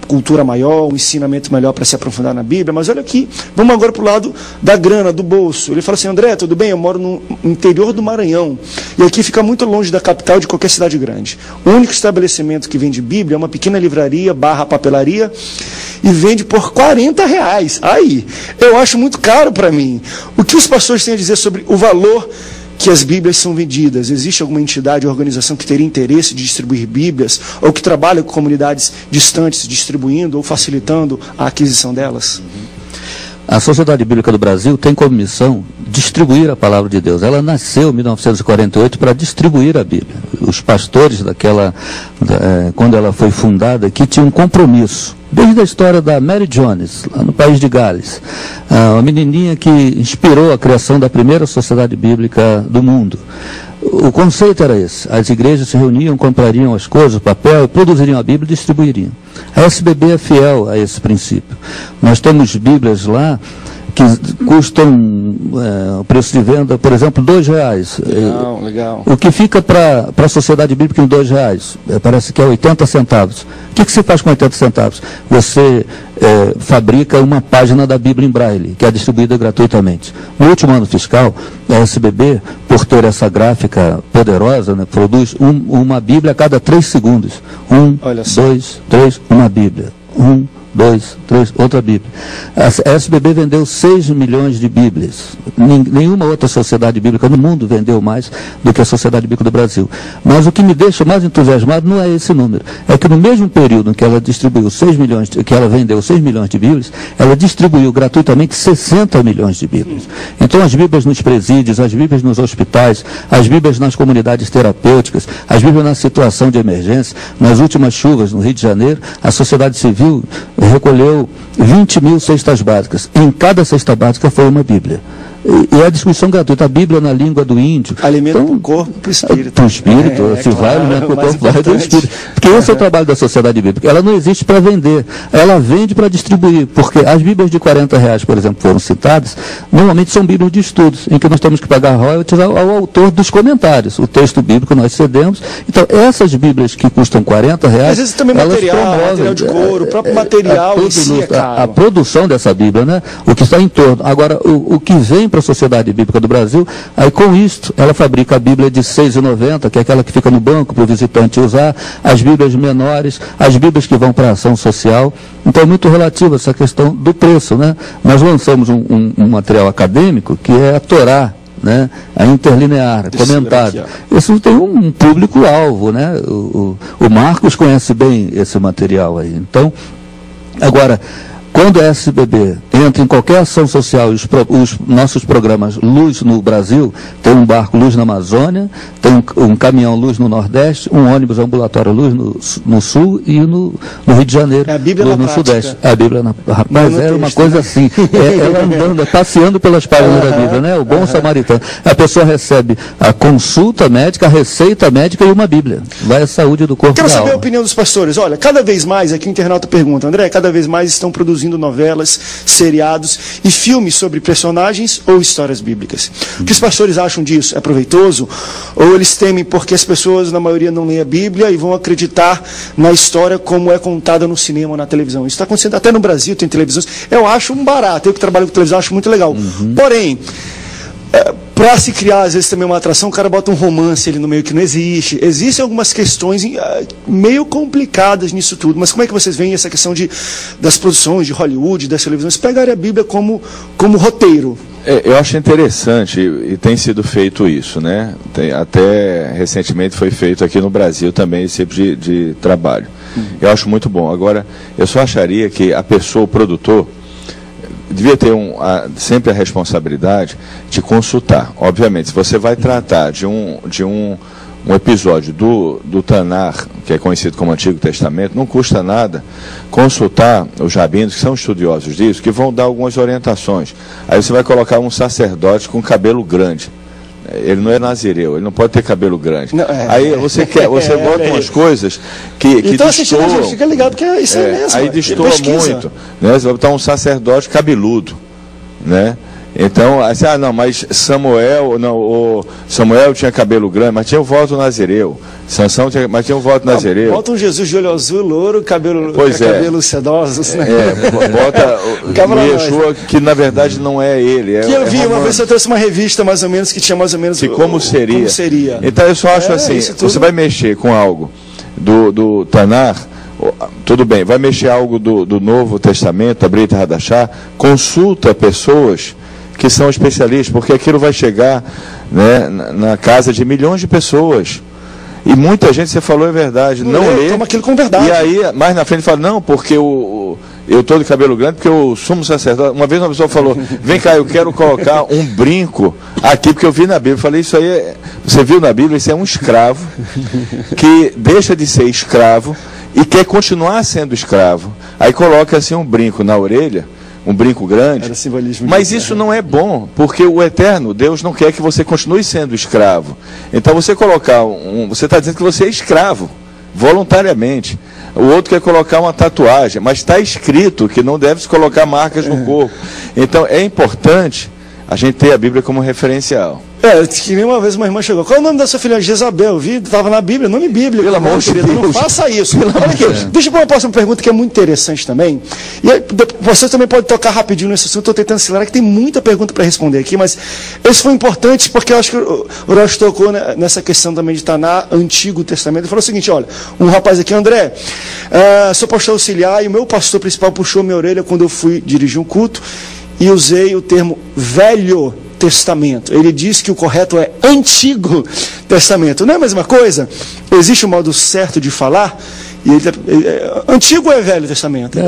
cultura maior, um ensinamento melhor para se aprofundar na Bíblia, mas olha aqui, vamos agora para o lado da grana, do bolso. Ele fala assim, André, tudo bem? Eu moro no interior do Maranhão e aqui fica muito longe da capital de qualquer cidade grande. O único estabelecimento que vende Bíblia é uma pequena livraria / papelaria e vende por R$40. Aí, eu acho muito caro para mim. O que os pastores têm a dizer sobre o valor que as Bíblias são vendidas? Existe alguma entidade ou organização que teria interesse de distribuir Bíblias ou que trabalha com comunidades distantes distribuindo ou facilitando a aquisição delas? A Sociedade Bíblica do Brasil tem como missão distribuir a palavra de Deus. Ela nasceu em 1948 para distribuir a Bíblia. Os pastores quando ela foi fundada aqui, tinham um compromisso. Desde a história da Mary Jones, lá no país de Gales, uma menininha que inspirou a criação da primeira sociedade bíblica do mundo. O conceito era esse: as igrejas se reuniam, comprariam as coisas, o papel, produziriam a Bíblia e distribuiriam. A SBB é fiel a esse princípio. Nós temos Bíblias lá que custam o preço de venda, por exemplo, R$2. Legal. O que fica para a Sociedade Bíblica em R$2? Parece que é 80 centavos. O que você faz com 80 centavos? Você fabrica uma página da Bíblia em Braille, que é distribuída gratuitamente. No último ano fiscal, a SBB, por ter essa gráfica poderosa, né, produz uma Bíblia a cada 3 segundos. 1, 2, 3, uma Bíblia. 1, 2, 3, outra Bíblia. A SBB vendeu 6 milhões de Bíblias. Nenhuma outra sociedade bíblica no mundo vendeu mais do que a Sociedade Bíblica do Brasil. Mas o que me deixa mais entusiasmado não é esse número. É que no mesmo período em que ela distribuiu 6 milhões, que ela vendeu 6 milhões de Bíblias, ela distribuiu gratuitamente 60 milhões de Bíblias. Então as Bíblias nos presídios, as Bíblias nos hospitais, as Bíblias nas comunidades terapêuticas, as Bíblias na situação de emergência, nas últimas chuvas no Rio de Janeiro, a sociedade civil recolheu 20 mil cestas básicas. Em cada cesta básica foi uma Bíblia. E é a distribuição gratuita. A Bíblia na língua do índio. Alimento para o corpo e para o espírito. Para o espírito, se claro, vai alimento para o corpo, vai do espírito. Porque esse é o trabalho da Sociedade Bíblica. Ela não existe para vender, ela vende para distribuir. Porque as Bíblias de R$40, por exemplo, foram citadas, normalmente são Bíblias de estudos, em que nós temos que pagar royalties ao autor dos comentários. O texto bíblico nós cedemos. Então, essas Bíblias que custam R$40, às vezes também material de couro, o próprio material em si é caro. A produção dessa Bíblia, né? O que está em torno. Agora, o que vem para a Sociedade Bíblica do Brasil, aí com isto, ela fabrica a Bíblia de R$6,90, que é aquela que fica no banco para o visitante usar, as Bíblias menores, as Bíblias que vão para a ação social. Então é muito relativo essa questão do preço, né? Nós lançamos um material acadêmico que é a Torá, né? A interlinear, comentado. Isso tem um público-alvo, né? O Marcos conhece bem esse material aí. Então, agora, quando a SBB entra em qualquer ação social, os nossos programas Luz no Brasil, tem um barco Luz na Amazônia, tem um caminhão Luz no Nordeste, um ônibus ambulatório Luz no Sul e no Rio de Janeiro, a Bíblia Luz na no prática. Sudeste. A Bíblia rapaz, era uma coisa assim, ela andando, passeando pelas páginas da Bíblia, né? O bom samaritano. A pessoa recebe a consulta médica, a receita médica e uma Bíblia. Vai à saúde do corpo. Quero da saber alma. a opinião dos pastores. Olha, cada vez mais, aqui o internauta pergunta, André, cada vez mais estão produzindo novelas, seriados e filmes sobre personagens ou histórias bíblicas. O que os pastores acham disso? É proveitoso? Ou eles temem porque as pessoas, na maioria, não leem a Bíblia e vão acreditar na história como é contada no cinema ou na televisão? Isso está acontecendo até no Brasil, tem televisões. Eu acho um barato. Eu que trabalho com televisão acho muito legal. Porém, para se criar, às vezes, também uma atração, o cara bota um romance ali no meio que não existe. Existem algumas questões meio complicadas nisso tudo, mas como é que vocês veem essa questão das produções de Hollywood, das televisões, pegarem a Bíblia como roteiro? Eu acho interessante, e tem sido feito isso, né? Até recentemente foi feito aqui no Brasil também esse tipo de trabalho. Eu acho muito bom. Agora, eu só acharia que a pessoa, o produtor, devia ter sempre a responsabilidade de consultar. Obviamente, se você vai tratar de um episódio do Tanar, que é conhecido como Antigo Testamento, não custa nada consultar os rabinos, que são estudiosos disso, que vão dar algumas orientações. Aí você vai colocar um sacerdote com cabelo grande. Ele não é nazireu, ele não pode ter cabelo grande. Não, aí você bota umas coisas que então, destoam. Gente, fica ligado que isso é mesmo. Aí destoa muito. Né? Você vai botar um sacerdote cabeludo. Né? Então, assim, mas Samuel tinha cabelo grande, mas tinha o voto nazireu. Sansão mas tinha o voto nazireu. Bota um Jesus de olho azul, louro, cabelo sedosos, né? Bota o Yeshua, que na verdade não é ele. Que eu vi, uma vez eu trouxe uma revista mais ou menos, que tinha mais ou menos como seria. Então eu só acho assim, você vai mexer com algo do Tanar, tudo bem, vai mexer algo do Novo Testamento, da Brit Hadashah, consulta pessoas que são especialistas, porque aquilo vai chegar, né, na casa de milhões de pessoas. E muita gente, você falou, é verdade, não lê. Toma aquilo com verdade. E aí, mais na frente, fala, não, porque eu estou de cabelo grande, porque eu sumo sacerdote. Uma vez uma pessoa falou, vem cá, eu quero colocar um brinco aqui, porque eu vi na Bíblia. Eu falei, isso aí, você viu na Bíblia, isso é um escravo, que deixa de ser escravo e quer continuar sendo escravo. Aí coloca assim um brinco na orelha, um brinco grande, mas isso não é bom, porque o Eterno, Deus não quer que você continue sendo escravo. Então você colocar você está dizendo que você é escravo, voluntariamente. O outro quer colocar uma tatuagem, mas está escrito que não deve se colocar marcas no corpo. Então é importante a gente ter a Bíblia como referencial. Que nem uma vez uma irmã chegou. Qual é o nome da sua filha? Jezabel. Estava na Bíblia, nome bíblico. Pelo amor de Deus. Não faça isso. Olha aqui, deixa eu pôr uma próxima pergunta que é muito interessante também. E aí, você também pode tocar rapidinho nesse assunto. Estou tentando acelerar, que tem muita pergunta para responder aqui, mas esse foi importante porque eu acho que o Rocha tocou nessa questão também de estar no Antigo Testamento. Ele falou o seguinte: olha, um rapaz aqui, André, sou pastor auxiliar e o meu pastor principal puxou minha orelha quando eu fui dirigir um culto e usei o termo Velho Testamento. Ele diz que o correto é Antigo Testamento. Não é a mesma coisa? Existe um modo certo de falar? E Antigo é Velho Testamento?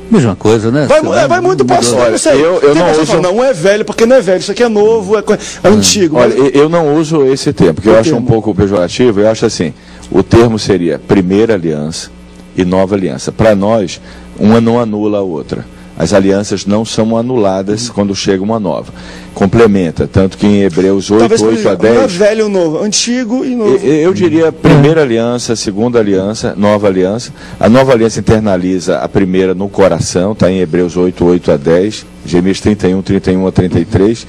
Mesma coisa, né? Vai muito para Olha, eu não uso... Não é velho, porque não é velho. Isso aqui é novo, é antigo. Olha, eu não uso esse termo, porque eu acho um pouco pejorativo. Eu acho assim, o termo seria Primeira Aliança e Nova Aliança. Para nós, uma não anula a outra. As alianças não são anuladas quando chega uma nova. Complementa, tanto que em Hebreus 8, talvez 8 a 10... Não é velho ou novo, antigo e novo. Eu diria primeira aliança, segunda aliança, nova aliança. A nova aliança internaliza a primeira no coração, está em Hebreus 8, 8 a 10, Jeremias 31, 31 a 33.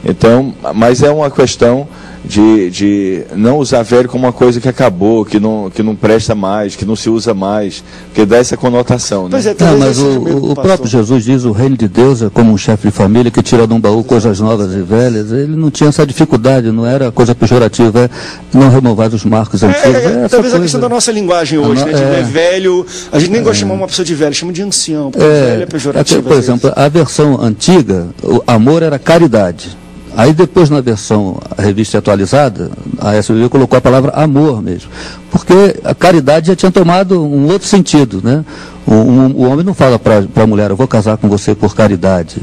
Então, mas é uma questão de não usar velho como uma coisa que acabou, que não presta mais, que não se usa mais, porque dá essa conotação, né? Pois é, mas o próprio Jesus diz: o reino de Deus é como um chefe de família que tira de um baú coisas novas e velhas. Ele não tinha essa dificuldade, não era coisa pejorativa, é não removar os marcos antigos. Talvez a questão da nossa linguagem hoje, né? De velho, a gente nem gosta de chamar uma pessoa de velho, chama de ancião, porque velho é pejorativo. Por exemplo, a versão antiga, o amor era caridade. Aí depois, na versão revista atualizada, a SBV colocou a palavra amor mesmo, porque a caridade já tinha tomado um outro sentido, né? O homem não fala para a mulher: eu vou casar com você por caridade.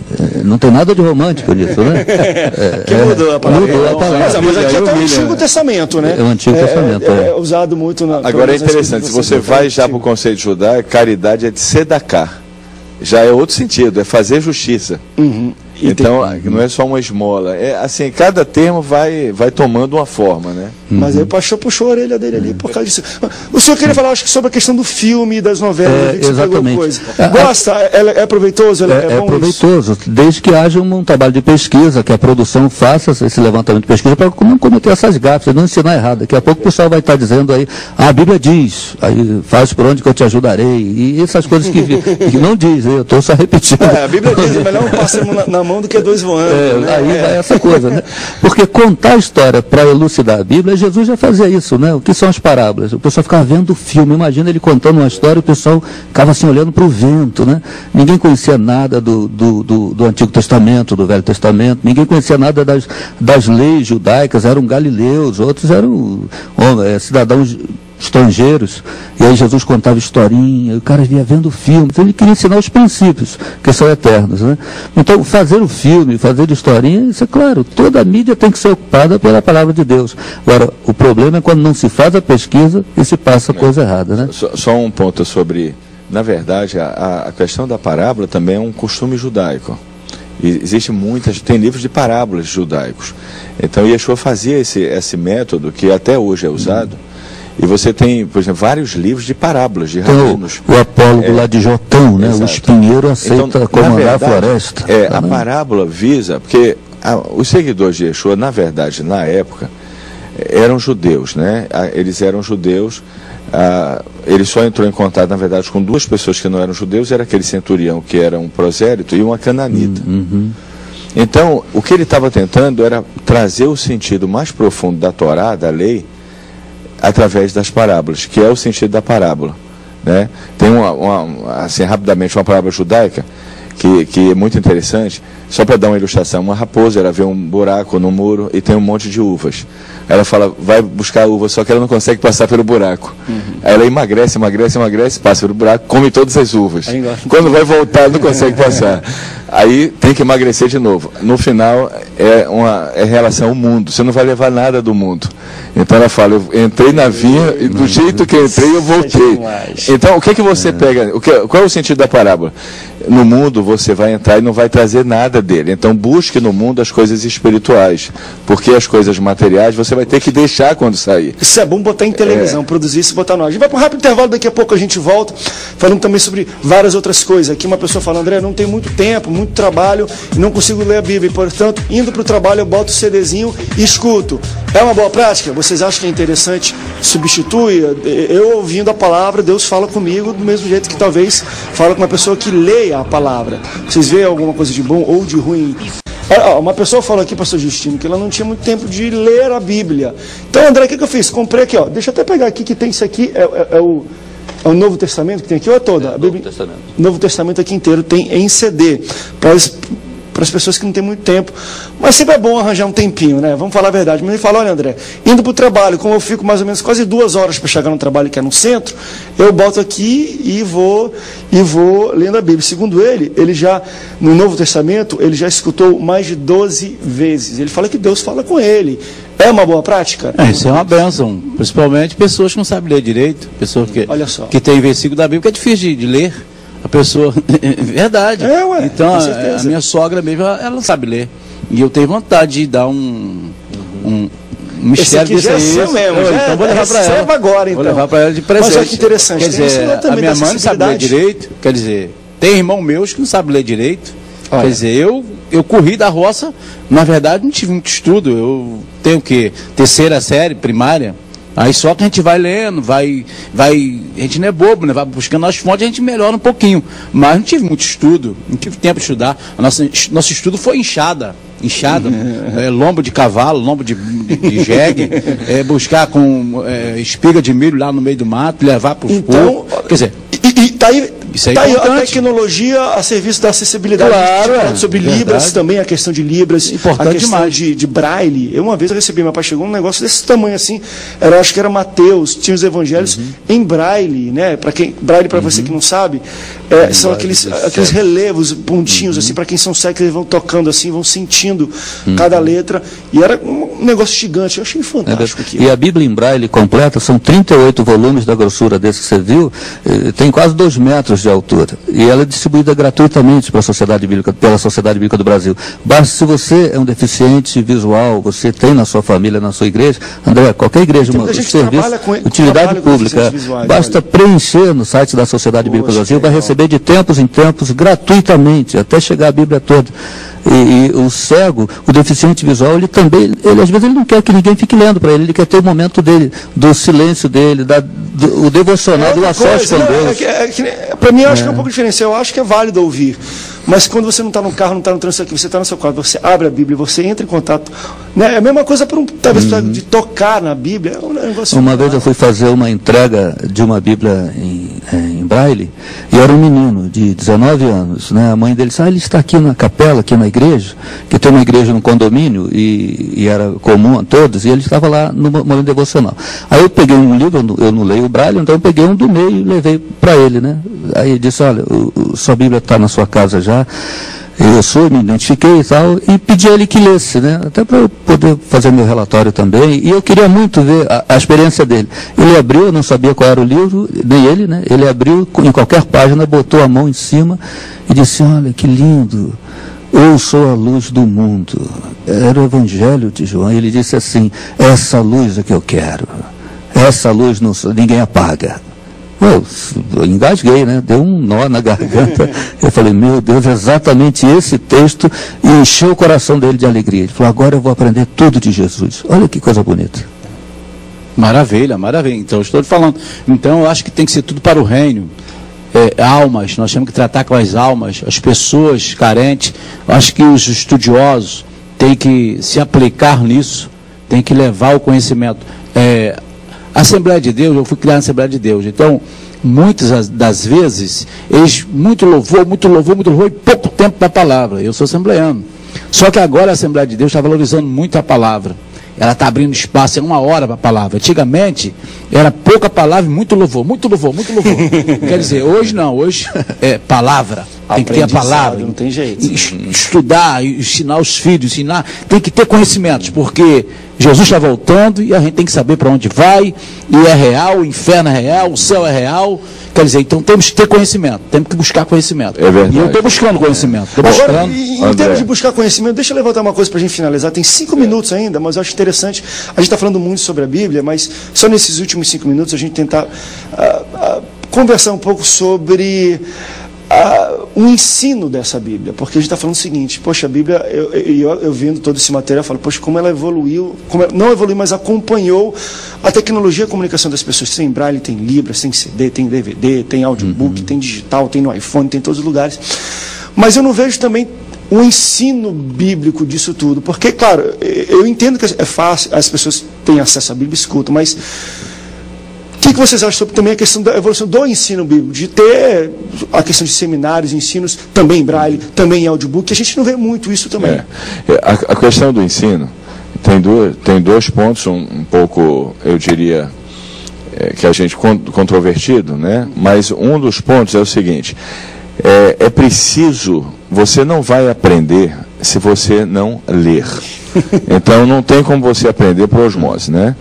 Não tem nada de romântico nisso, né? Que mudou a palavra. Mudou a palavra. Mas aqui até o Antigo Testamento, né? É o Antigo Testamento. É usado muito na... Agora é interessante, se você vai já para o conceito judaico, caridade é de sedacar. Já é outro sentido, é fazer justiça. Então, não é só uma esmola. É assim, cada termo vai tomando uma forma, né? Mas aí o pastor puxou a orelha dele ali por causa disso. O senhor queria falar, acho que, sobre a questão do filme, das novelas. Exatamente. Gosta? É proveitoso? É bom proveitoso, isso? Desde que haja um trabalho de pesquisa, que a produção faça esse levantamento de pesquisa para não cometer essas gafes, não ensinar errado. Daqui a pouco o pessoal vai estar dizendo aí: a Bíblia diz, aí faz por onde que eu te ajudarei. E essas coisas que não diz, eu estou só repetindo. A Bíblia diz: é melhor um pássaro na mão do que dois voando. Né? Aí vai essa coisa, né? Porque contar a história para elucidar a Bíblia, Jesus já fazia isso, né? O que são as parábolas? O pessoal ficava vendo o filme, imagina ele contando uma história, o pessoal ficava assim olhando para o vento, né? Ninguém conhecia nada do Antigo Testamento, do Velho Testamento, ninguém conhecia nada das leis judaicas, eram galileus, outros eram cidadãos estrangeiros, e aí Jesus contava historinha, e o cara ia vendo o filme, então ele queria ensinar os princípios, que são eternos, né? Então, fazer o filme, fazer historinha, isso é claro, toda a mídia tem que ser ocupada pela palavra de Deus. Agora, o problema é quando não se faz a pesquisa e se passa coisa errada, né? Só um ponto sobre, na verdade, a questão da parábola também é um costume judaico. Existe tem livros de parábolas judaicos. Então, Yeshua fazia esse método, que até hoje é usado. E você tem, por exemplo, vários livros de parábolas, de rabinos. O apólogo lá de Jotão, né? Exato. O espinheiro aceita então, comandar a floresta. A parábola visa, porque os seguidores de Yeshua, na verdade, na época, eram judeus, né? Eles eram judeus. Ele só entrou em contato, na verdade, com duas pessoas que não eram judeus, era aquele centurião que era um prosélito e uma cananita. Então, o que ele estava tentando era trazer o sentido mais profundo da Torá, da lei, através das parábolas, que é o sentido da parábola, né? Tem assim, rapidamente, uma parábola judaica que é muito interessante, só para dar uma ilustração. Uma raposa, ela vê um buraco no muro e tem um monte de uvas. Ela fala, vai buscar uvas, só que ela não consegue passar pelo buraco. Aí ela emagrece, passa pelo buraco, come todas as uvas. Quando vai voltar, não consegue passar. Aí tem que emagrecer de novo. No final, é relação ao mundo. Você não vai levar nada do mundo. Então ela fala, eu entrei na vinha e do jeito que eu entrei, eu voltei. Então, o que você pega? Qual é o sentido da parábola? No mundo você vai entrar e não vai trazer nada dele. Então busque no mundo as coisas espirituais. Porque as coisas materiais você vai ter que deixar quando sair. Isso é bom botar em televisão, produzir isso e botar no ar. A gente vai para um rápido intervalo, daqui a pouco a gente volta, falando também sobre várias outras coisas. Aqui uma pessoa fala, André, não tenho muito tempo, muito trabalho, e não consigo ler a Bíblia. E, portanto, indo para o trabalho, eu boto o CDzinho e escuto. É uma boa prática? Vocês acham que é interessante? Substitui? Eu ouvindo a palavra, Deus fala comigo do mesmo jeito que talvez fala com uma pessoa que leia a palavra. Vocês veem alguma coisa de bom ou de ruim? Uma pessoa falou aqui, pastor Justino, que ela não tinha muito tempo de ler a Bíblia. Então, André, o que eu fiz? Comprei aqui, ó. Deixa eu até pegar aqui, que tem isso aqui, é o Novo Testamento que tem aqui, ou é toda? A Bíblia, Novo Testamento aqui inteiro tem em CD. Para as pessoas que não têm muito tempo. Mas sempre é bom arranjar um tempinho, né? Vamos falar a verdade. Mas ele fala, olha, André, indo para o trabalho, como eu fico mais ou menos quase 2 horas para chegar no trabalho, que é no centro, eu boto aqui e vou lendo a Bíblia. Segundo ele já, no Novo Testamento, ele já escutou mais de 12 vezes. Ele fala que Deus fala com ele. É uma boa prática? Isso é uma bênção. Principalmente pessoas que não sabem ler direito, pessoas que têm versículo da Bíblia que é difícil de ler. A pessoa... Verdade. Então, a minha sogra mesmo, ela sabe ler. E eu tenho vontade de dar um mistério desse aí. Então vou levar para ela. Agora, então. Vou levar para ela de presente. Mas olha que interessante. Quer dizer, a minha mãe não sabe ler direito. Quer dizer, tem irmão meus que não sabe ler direito. Olha. Quer dizer, eu corri da roça, na verdade não tive muito estudo. Eu tenho o quê? 3ª série, primária. Aí só que a gente vai lendo, a gente não é bobo, né? Vai buscando as fontes, a gente melhora um pouquinho. Mas não tive muito estudo, não tive tempo de estudar. Nosso estudo foi inchada, lombo de cavalo, lombo de jegue, buscar com espiga de milho lá no meio do mato, levar para os povos. Quer dizer, tá aí a tecnologia a serviço da acessibilidade. Claro, sobre Libras também, a questão de Libras, importante a questão demais. De Braille. Uma vez eu recebi, meu pai chegou um negócio desse tamanho assim, acho que era Mateus, tinha os evangelhos em Braille, né? Braille, para você que não sabe, são aqueles relevos, pontinhos, assim, para quem são cegos, eles vão tocando assim, vão sentindo cada letra, e era um negócio gigante, eu achei fantástico aqui. E a Bíblia em Braille completa, são 38 volumes da grossura desse que você viu, tem quase 2 metros de altura, e ela é distribuída gratuitamente pela Sociedade Bíblica do Brasil. Basta, se você é um deficiente visual, você tem na sua família, na sua igreja, André, qualquer igreja, serviço, utilidade pública, basta preencher no site da Sociedade Bíblica do Brasil, vai receber de tempos em tempos, gratuitamente, até chegar a Bíblia toda. E o cego, o deficiente visual, ele às vezes ele não quer que ninguém fique lendo para ele quer ter o momento dele, do silêncio dele, o devocional, do sós com Deus. Para mim, eu acho que é um pouco diferencial, eu acho que é válido ouvir. Mas quando você não está no carro, não está no trânsito aqui, você está no seu quarto, você abre a Bíblia, você entra em contato. Né? É a mesma coisa talvez de tocar na Bíblia. É um negócio. Uma vez eu fui fazer uma entrega de uma Bíblia em Braille, e era um menino de 19 anos. Né? A mãe dele disse, ele está aqui na capela, aqui na igreja, que tem uma igreja no condomínio, e era comum a todos, e ele estava lá no momento devocional. Aí eu peguei um livro, eu não leio o Braille, então eu peguei um do meio e levei para ele. Né? Aí ele disse, olha, sua Bíblia está na sua casa já. Eu me identifiquei e tal, e pedi a ele que lesse, né? Até para eu poder fazer meu relatório também, e eu queria muito ver a experiência dele. Ele abriu, eu não sabia qual era o livro, nem ele, né? Ele abriu em qualquer página, botou a mão em cima e disse, olha que lindo, eu sou a luz do mundo. Era o Evangelho de João, e ele disse assim, essa luz é que eu quero, essa luz ninguém apaga. Eu engasguei, né? Deu um nó na garganta. Eu falei, meu Deus, exatamente esse texto, e encheu o coração dele de alegria. Ele falou, agora eu vou aprender tudo de Jesus. Olha que coisa bonita. Maravilha, maravilha. Então, eu estou te falando. Então, eu acho que tem que ser tudo para o reino. Almas, nós temos que tratar com as almas, as pessoas carentes. Eu acho que os estudiosos têm que se aplicar nisso, têm que levar o conhecimento. A Assembleia de Deus, eu fui criar na Assembleia de Deus, então, muitas das vezes, eles muito louvor, e pouco tempo da palavra. Eu sou assembleiano. Só que agora a Assembleia de Deus está valorizando muito a palavra. Ela está abrindo espaço, 1 hora para a palavra. Antigamente, era pouca palavra e muito louvor. Quer dizer, hoje não, hoje é palavra. Tem que ter a palavra. Não tem jeito. Estudar, ensinar os filhos, ensinar. Tem que ter conhecimentos, porque Jesus está voltando e a gente tem que saber para onde vai, e é real, o inferno é real, o céu é real. Quer dizer, então temos que ter conhecimento, temos que buscar conhecimento. É verdade. E eu estou buscando conhecimento. Agora, em termos de buscar conhecimento, deixa eu levantar uma coisa para a gente finalizar. Tem 5 minutos ainda, mas eu acho interessante. A gente está falando muito sobre a Bíblia, mas só nesses últimos 5 minutos a gente tentar conversar um pouco sobre o ensino dessa Bíblia, porque a gente está falando o seguinte: poxa, a Bíblia, eu vendo todo esse material, eu falo, poxa, como ela evoluiu, não evoluiu, mas acompanhou a tecnologia e a comunicação das pessoas. Tem Braille, tem Libras, tem CD, tem DVD, tem audiobook, tem digital, tem no iPhone, tem em todos os lugares. Mas eu não vejo também o ensino bíblico disso tudo, porque, claro, eu entendo que é fácil, as pessoas têm acesso à Bíblia e escutam, mas o que vocês acham sobre também a questão da evolução do ensino bíblico, de ter a questão de seminários, ensinos, também em Braille, também em audiobook, que a gente não vê muito isso também. A questão do ensino tem dois pontos, um pouco, eu diria, que a gente controvertido, né? Mas um dos pontos é o seguinte: é preciso, você não vai aprender se você não ler. Então não tem como você aprender por osmose, né?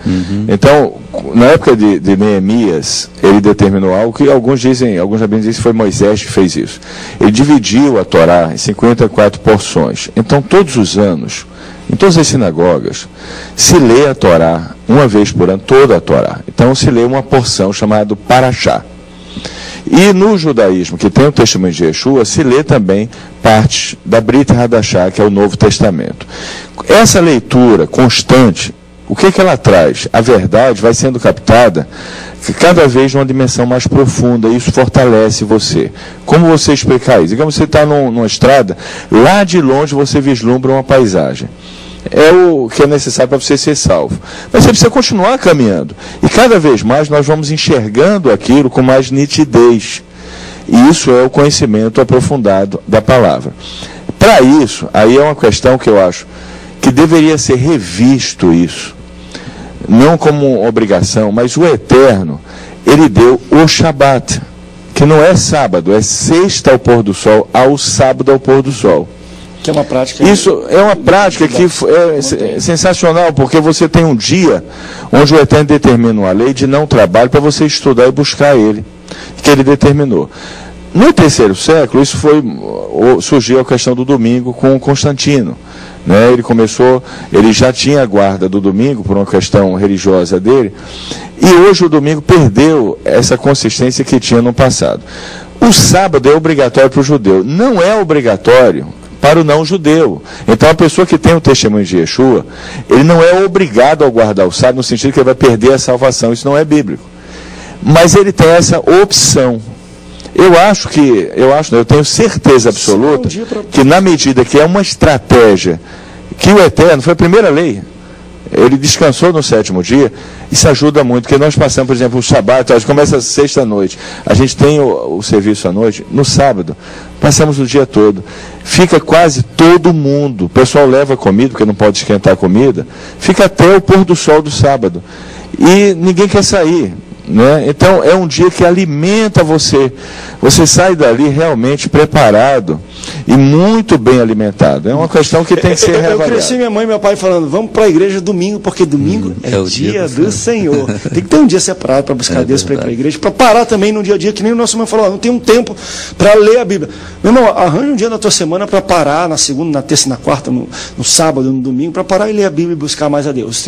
Então, na época de Neemias, ele determinou algo que alguns rabinos dizem que foi Moisés que fez isso. Ele dividiu a Torá em 54 porções. Então, todos os anos, em todas as sinagogas, se lê a Torá uma vez por ano, toda a Torá. Então se lê uma porção chamada Parashá. E no judaísmo, que tem o testemunho de Yeshua, se lê também parte da Brit Hadashah, que é o Novo Testamento. Essa leitura constante, o que ela traz? A verdade vai sendo captada cada vez numa dimensão mais profunda, e isso fortalece você. Como você explicar isso? Digamos que você está numa estrada, lá de longe você vislumbra uma paisagem. É o que é necessário para você ser salvo. Mas você precisa continuar caminhando. E cada vez mais nós vamos enxergando aquilo com mais nitidez. E isso é o conhecimento aprofundado da palavra. Para isso, aí é uma questão que eu acho que deveria ser revisto isso. Não como obrigação, mas o Eterno, ele deu o Shabat, que não é sábado, é sexta ao pôr do sol, ao sábado ao pôr do sol. Que é uma prática. Isso é uma prática que é sensacional, porque você tem um dia onde o Eterno determina uma lei de não trabalho para você estudar e buscar ele, que ele determinou. No terceiro século, surgiu a questão do domingo com Constantino. Né? Ele já tinha a guarda do domingo por uma questão religiosa dele, e hoje o domingo perdeu essa consistência que tinha no passado. O sábado é obrigatório para o judeu, não é obrigatório para o não-judeu. Então, a pessoa que tem o testemunho de Yeshua, ele não é obrigado a guardar o sábado, no sentido que ele vai perder a salvação. Isso não é bíblico. Mas ele tem essa opção. Eu tenho certeza absoluta que, na medida que é uma estratégia que o Eterno, foi a primeira lei, ele descansou no 7º dia, isso ajuda muito, porque nós passamos, por exemplo, o Shabat, a gente começa sexta-noite, a gente tem o serviço à noite, no sábado, passamos o dia todo, fica quase todo mundo, o pessoal leva comida, porque não pode esquentar a comida, fica até o pôr do sol do sábado, e ninguém quer sair. Né? Então é um dia que alimenta você sai dali realmente preparado e muito bem alimentado. É uma questão que tem que ser reavaliada. Eu cresci minha mãe e meu pai falando, vamos para a igreja domingo, porque domingo é o dia do Senhor. Tem que ter um dia separado para buscar Deus, para ir para a igreja, para parar também no dia a dia, que nem o nosso irmão falou, não tem um tempo para ler a Bíblia. Meu irmão, arranja um dia na tua semana para parar, na segunda, na terça, na quarta, no sábado, no domingo, para parar e ler a Bíblia e buscar mais a Deus.